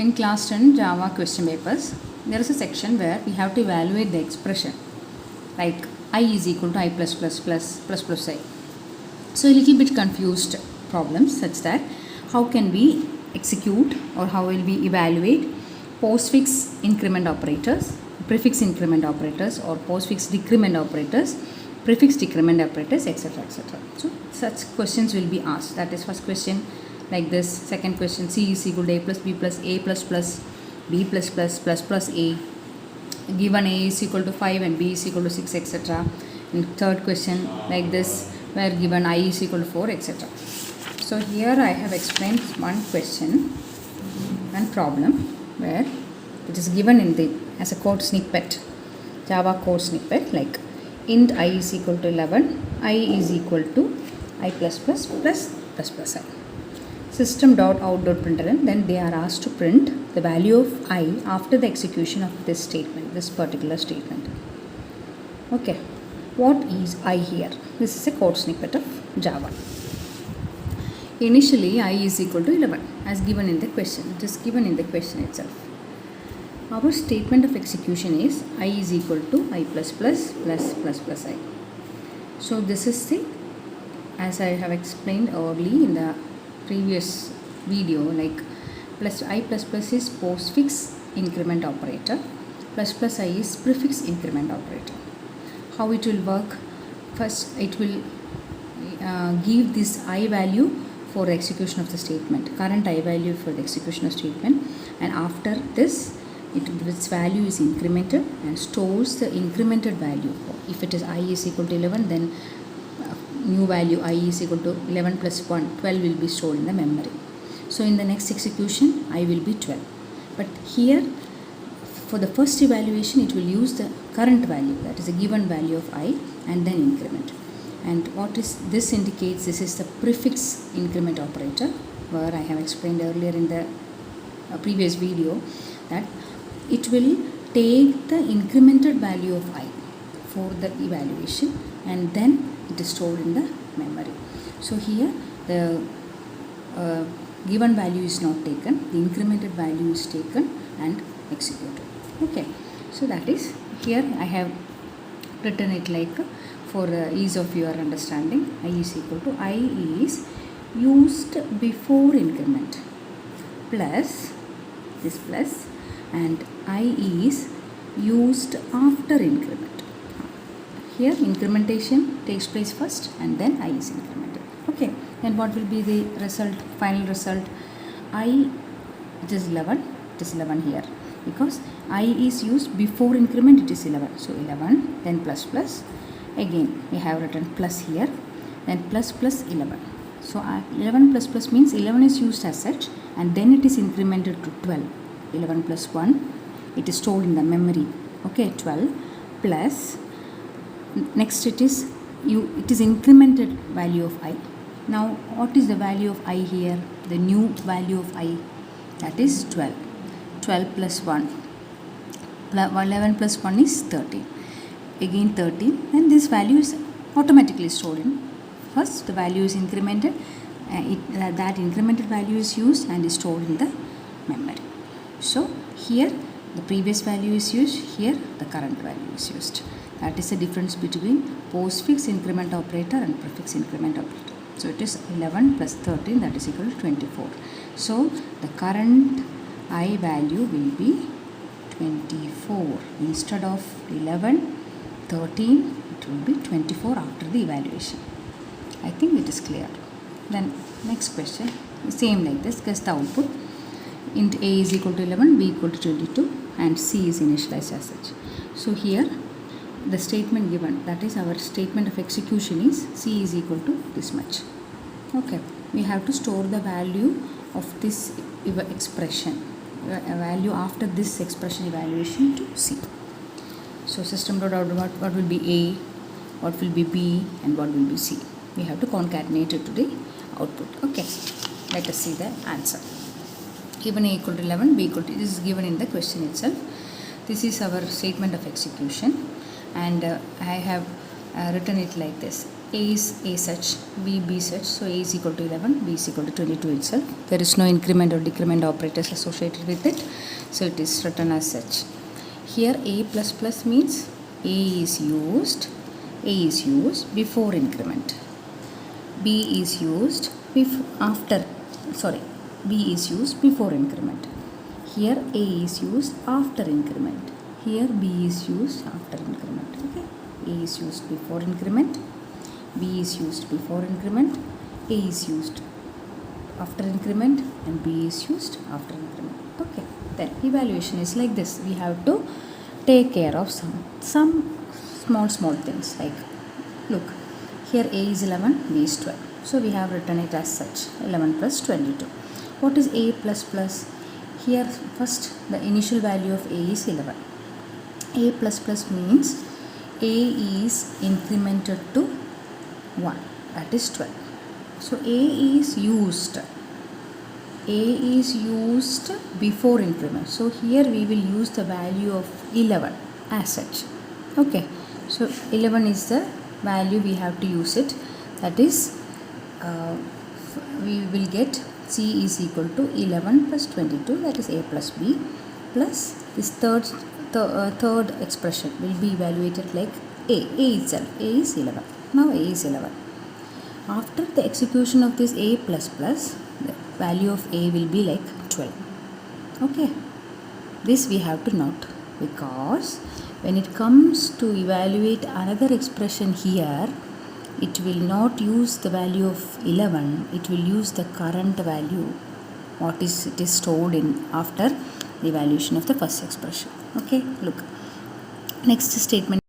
In class 10 Java question papers, there is a section where we have to evaluate the expression like I is equal to I plus plus plus plus plus I. So a little bit confused problems such that how can we execute or how will we evaluate postfix increment operators, prefix increment operators, or postfix decrement operators, prefix decrement operators, etc. etc. So such questions will be asked. That is first question like this. Second question, C is equal to A plus B plus A plus plus B plus plus plus plus A. Given A is equal to 5 and B is equal to 6, etc. And third question like this, where given I is equal to 4, etc. So here I have explained one question, one problem where it is given in the as a code snippet, Java code snippet, like int I is equal to 11, I is equal to I plus plus plus plus plus I. System.out.println, then they are asked to print the value of I after the execution of this statement, this particular statement. Okay, what is I here? This is a code snippet of Java. Initially I is equal to 11 as given in the question. It is given in the question itself. Our statement of execution is I is equal to I plus plus plus plus plus I. So this is the, as I have explained early in the previous video, like plus I plus plus is postfix increment operator, plus plus I is prefix increment operator. How it will work? First it will give this I value for the execution of the statement, current I value for the execution of statement, and after this its value is incremented and stores the incremented value. If it is I is equal to 11, then new value I is equal to 11 plus 1, 12 will be stored in the memory. So in the next execution I will be 12. But here for the first evaluation it will use the current value, that is a given value of I, and then increment. And what is this indicates? This is the prefix increment operator, where I have explained earlier in the previous video that it will take the incremented value of I for the evaluation and then it is stored in the memory. So here the given value is not taken, the incremented value is taken and executed. Okay, so that is, here I have written it like for ease of your understanding. I is equal to I is used before increment plus this plus, and I is used after increment. Here incrementation takes place first and then I is incremented. Okay, then what will be the result, final result? I, it is 11, it is 11 here because I is used before increment, it is 11. So 11, then plus plus, again we have written plus here, then plus plus 11. So 11 plus plus means 11 is used as such and then it is incremented to 12. 11 plus 1, it is stored in the memory. Okay, 12 plus, next it is incremented value of I. Now what is the value of I here? The new value of I, that is 12. 12 plus 1, 11 plus 1 is 13. Again 13, and this value is automatically stored in. First the value is incremented, that incremented value is used and is stored in the memory. So here the previous value is used, here the current value is used. That is the difference between postfix increment operator and prefix increment operator. So it is 11 plus 13, that is equal to 24. So the current I value will be 24. Instead of 11, 13, it will be 24 after the evaluation. I think it is clear. Then next question, same like this, guess the output. Int A is equal to 11, B equal to 22, and C is initialized as such. So here the statement given, that is our statement of execution, is C is equal to this much. Okay, we have to store the value of this expression, a value after this expression evaluation to C. So system.out, what will be A, what will be B, and what will be C. We have to concatenate it to the output. Okay, let us see the answer. Given A equal to 11, B equal to, this is given in the question itself. This is our statement of execution, and I have written it like this. A is A such, B such, so A is equal to 11, B is equal to 22 itself. There is no increment or decrement operators associated with it, so it is written as such. Here A plus plus means A is used before increment. B is used B is used before increment. Here A is used after increment. Here B is used after increment. Okay, A is used before increment, B is used before increment, A is used after increment, and B is used after increment. Okay, then evaluation is like this. We have to take care of some small things, like look, here A is 11, B is 12. So we have written it as such, 11 plus 22. What is A plus plus? Here first the initial value of A is 11. A plus plus means A is incremented to 1, that is 12. So A is used before increment. So here we will use the value of 11 as such. Okay, so 11 is the value we have to use it. That is, we will get C is equal to 11 plus 22, that is A plus B, plus this third expression will be evaluated like A itself. A is 11. Now A is 11. After the execution of this A plus plus, the value of A will be like 12. Okay, this we have to note, because when it comes to evaluate another expression here, it will not use the value of 11, it will use the current value, it is stored in after the evaluation of the first expression. Okay, look, next statement